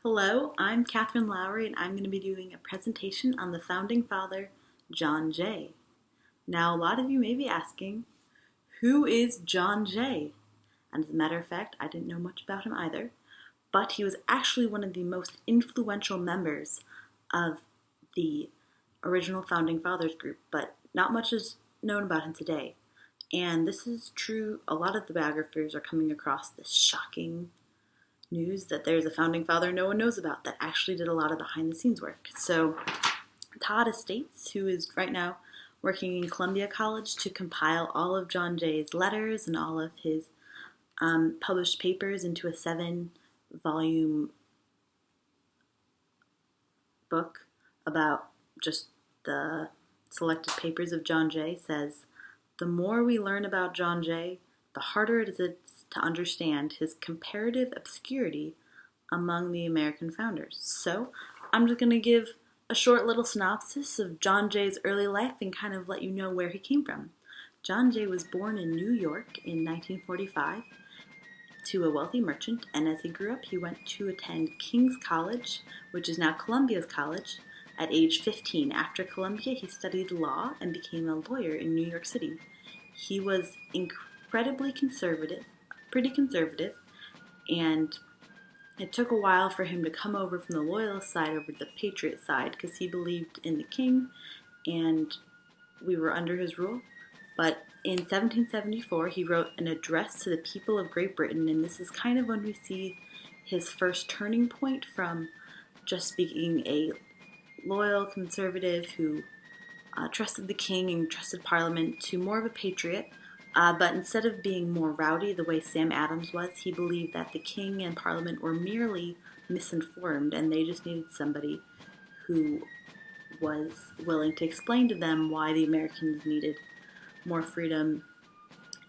Hello, I'm Catherine Lowry, and I'm going to be doing a presentation on the founding father, John Jay. Now, a lot of you may be asking, who is John Jay? And as a matter of fact, I didn't know much about him either, but he was actually one of the most influential members of the original founding fathers group, but not much is known about him today. And this is true, a lot of the biographers are coming across this shocking news that there's a founding father no one knows about that actually did a lot of behind the scenes work. So Todd Estates, who is right now working in Columbia College to compile all of John Jay's letters and all of his published papers into a 7-volume book about just the selected papers of John Jay, says, "The more we learn about John Jay, the harder it is to understand his comparative obscurity among the American founders." So I'm just going to give a short little synopsis of John Jay's early life and kind of let you know where he came from. John Jay was born in New York in 1945 to a wealthy merchant, and as he grew up, he went to attend King's College, which is now Columbia's College, at age 15. After Columbia, he studied law and became a lawyer in New York City. He was incredibly conservative, pretty conservative, and it took a while for him to come over from the loyalist side over to the patriot side because he believed in the king and we were under his rule. But in 1774, he wrote an address to the people of Great Britain, and this is kind of when we see his first turning point from just being a loyal conservative who trusted the king and trusted Parliament to more of a patriot. But instead of being more rowdy the way Sam Adams was, he believed that the king and Parliament were merely misinformed and they just needed somebody who was willing to explain to them why the Americans needed more freedom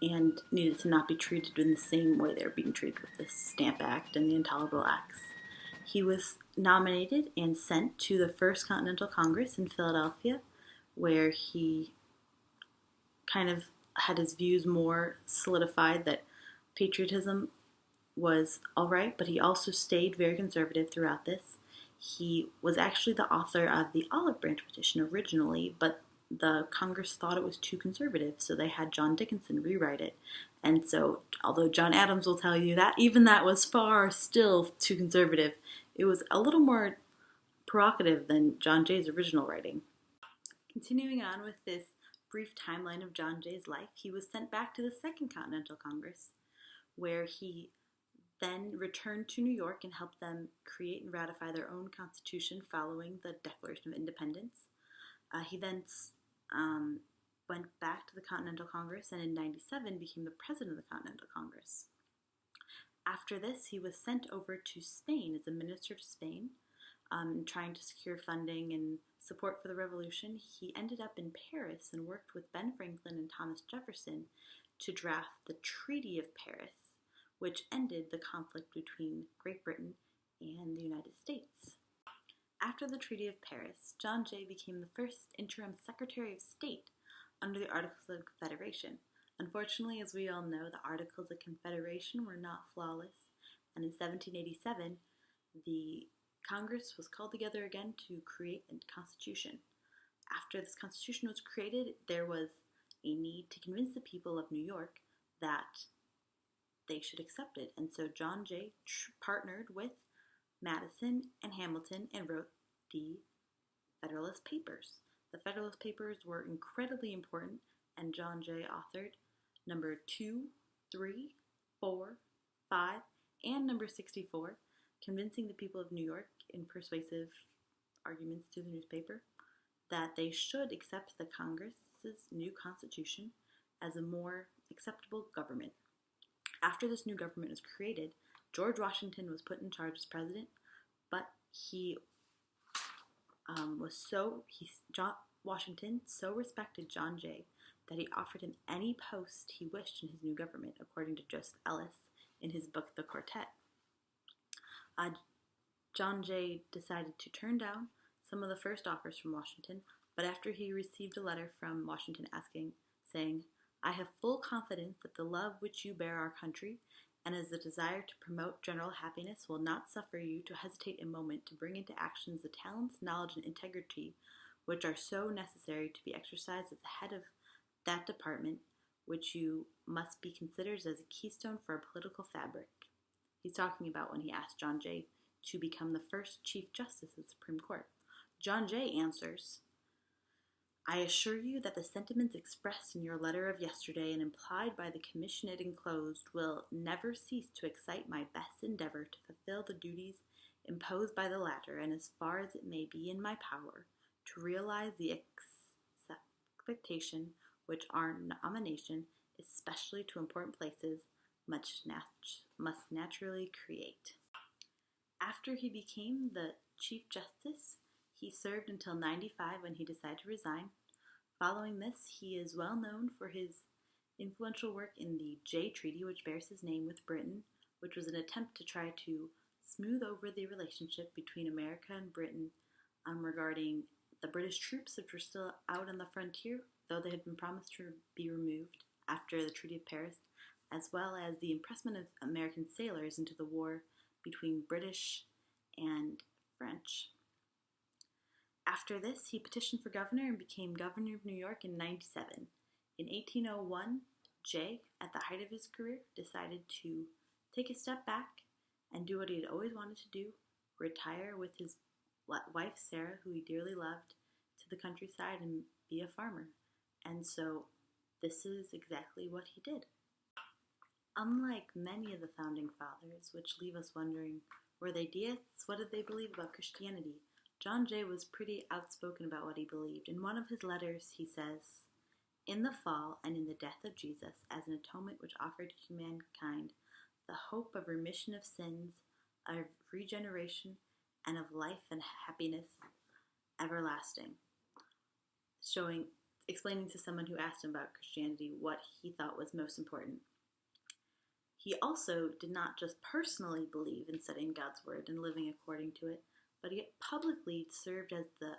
and needed to not be treated in the same way they were being treated with the Stamp Act and the Intolerable Acts. He was nominated and sent to the First Continental Congress in Philadelphia, where he kind of had his views more solidified that patriotism was all right, but he also stayed very conservative throughout this. He was actually the author of the Olive Branch Petition originally, but the Congress thought it was too conservative, so they had John Dickinson rewrite it. And so, although John Adams will tell you that even that was far still too conservative, it was a little more provocative than John Jay's original writing. Continuing on with this brief timeline of John Jay's life, he was sent back to the Second Continental Congress, where he then returned to New York and helped them create and ratify their own constitution following the Declaration of Independence. He then went back to the Continental Congress and in 1997 became the president of the Continental Congress. After this, he was sent over to Spain as a minister to Spain, trying to secure funding and support for the revolution. He ended up in Paris and worked with Ben Franklin and Thomas Jefferson to draft the Treaty of Paris, which ended the conflict between Great Britain and the United States. After the Treaty of Paris, John Jay became the first interim Secretary of State under the Articles of Confederation. Unfortunately, as we all know, the Articles of Confederation were not flawless, and in 1787, the Congress was called together again to create a constitution. After this constitution was created, there was a need to convince the people of New York that they should accept it. And so John Jay partnered with Madison and Hamilton and wrote the Federalist Papers. The Federalist Papers were incredibly important, and John Jay authored number 2, 3, 4, 5, and number 64, convincing the people of New York in persuasive arguments to the newspaper that they should accept the Congress's new constitution as a more acceptable government. After this new government was created, George Washington was put in charge as president, but Washington so respected John Jay that he offered him any post he wished in his new government, according to Joseph Ellis in his book The Quartet. John Jay decided to turn down some of the first offers from Washington, but after he received a letter from Washington saying, "I have full confidence that the love which you bear our country and as the desire to promote general happiness will not suffer you to hesitate a moment to bring into actions the talents, knowledge, and integrity which are so necessary to be exercised at the head of that department which you must be considered as a keystone for our political fabric. He's talking about when he asked John Jay to become the first Chief Justice of the Supreme Court. John Jay answers, I assure you that the sentiments expressed in your letter of yesterday and implied by the commission it enclosed will never cease to excite my best endeavor to fulfill the duties imposed by the latter, and as far as it may be in my power, to realize the expectation which our nomination, especially to important places, must naturally create. After he became the Chief Justice, he served until 95 when he decided to resign. Following this, he is well known for his influential work in the Jay Treaty, which bears his name, with Britain, which was an attempt to try to smooth over the relationship between America and Britain regarding the British troops which were still out on the frontier, though they had been promised to be removed after the Treaty of Paris, as well as the impressment of American sailors into the war between British and French. After this, he petitioned for governor and became governor of New York in 97. In 1801, Jay, at the height of his career, decided to take a step back and do what he had always wanted to do, retire with his wife Sarah, who he dearly loved, to the countryside and be a farmer. And so this is exactly what he did. Unlike many of the founding fathers, which leave us wondering, were they deists? What did they believe about Christianity? John Jay was pretty outspoken about what he believed. In one of his letters, he says, in the fall and in the death of Jesus, as an atonement which offered to mankind the hope of remission of sins, of regeneration, and of life and happiness everlasting. Explaining to someone who asked him about Christianity what he thought was most important. He also did not just personally believe in studying God's Word and living according to it, but he publicly served as the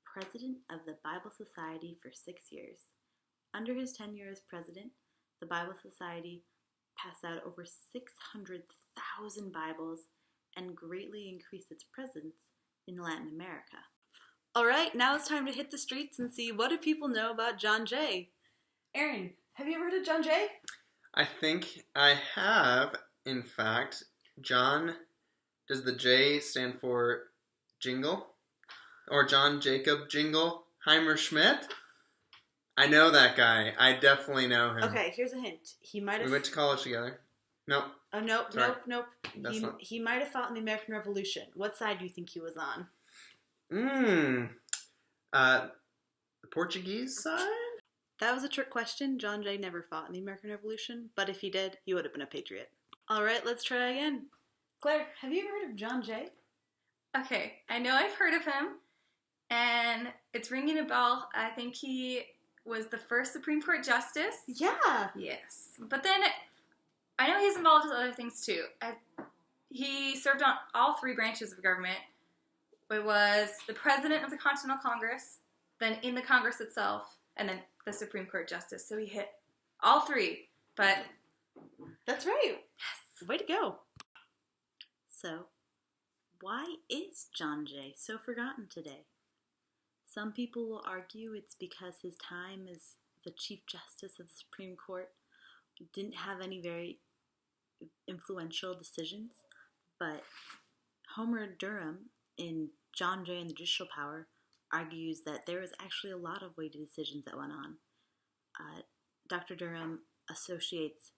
president of the Bible Society for 6 years. Under his tenure as president, the Bible Society passed out over 600,000 Bibles and greatly increased its presence in Latin America. All right, now it's time to hit the streets and see what do people know about John Jay. Aaron, have you ever heard of John Jay? I think I have, in fact. John, does the J stand for Jingle? Or John Jacob Jingleheimer Schmidt? I know that guy. I definitely know him. Okay, here's a hint. He might have... We went to college together. Nope. Oh, nope. Not... He might have fought in the American Revolution. What side do you think he was on? The Portuguese side? That was a trick question. John Jay never fought in the American Revolution, but if he did, he would have been a patriot. All right, let's try again. Claire, have you ever heard of John Jay? Okay, I know I've heard of him, and it's ringing a bell. I think he was the first Supreme Court Justice. Yeah. Yes. But then I know he's involved with other things too. He served on all three branches of government. It was the president of the Continental Congress, then in the Congress itself, and then the Supreme Court Justice. So he hit all three, but... That's right. Yes. Way to go. So, why is John Jay so forgotten today? Some people will argue it's because his time as the Chief Justice of the Supreme Court didn't have any very influential decisions, but Homer Durham in John Jay and the Judicial Power argues that there was actually a lot of weighted decisions that went on. Dr. Durham associates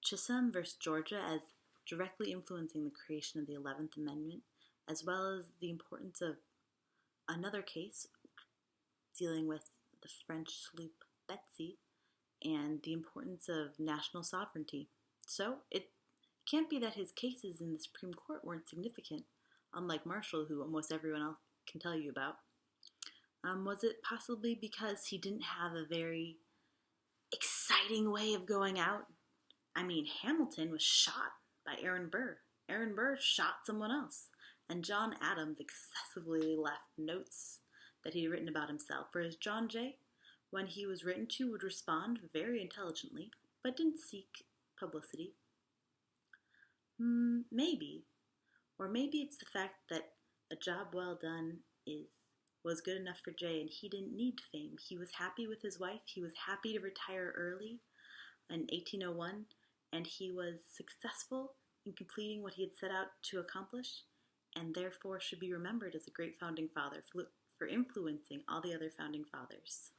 Chisholm versus Georgia as directly influencing the creation of the 11th Amendment, as well as the importance of another case dealing with the French sloop Betsy and the importance of national sovereignty. So it can't be that his cases in the Supreme Court weren't significant, unlike Marshall, who almost everyone else can tell you about. Was it possibly because he didn't have a very exciting way of going out? I mean, Hamilton was shot by Aaron Burr. Aaron Burr shot someone else. And John Adams excessively left notes that he'd written about himself, whereas John Jay, when he was written to, would respond very intelligently, but didn't seek publicity. Maybe. Or maybe it's the fact that a job well done was good enough for Jay and he didn't need fame. He was happy with his wife. He was happy to retire early in 1801, and he was successful in completing what he had set out to accomplish, and therefore should be remembered as a great founding father for influencing all the other founding fathers.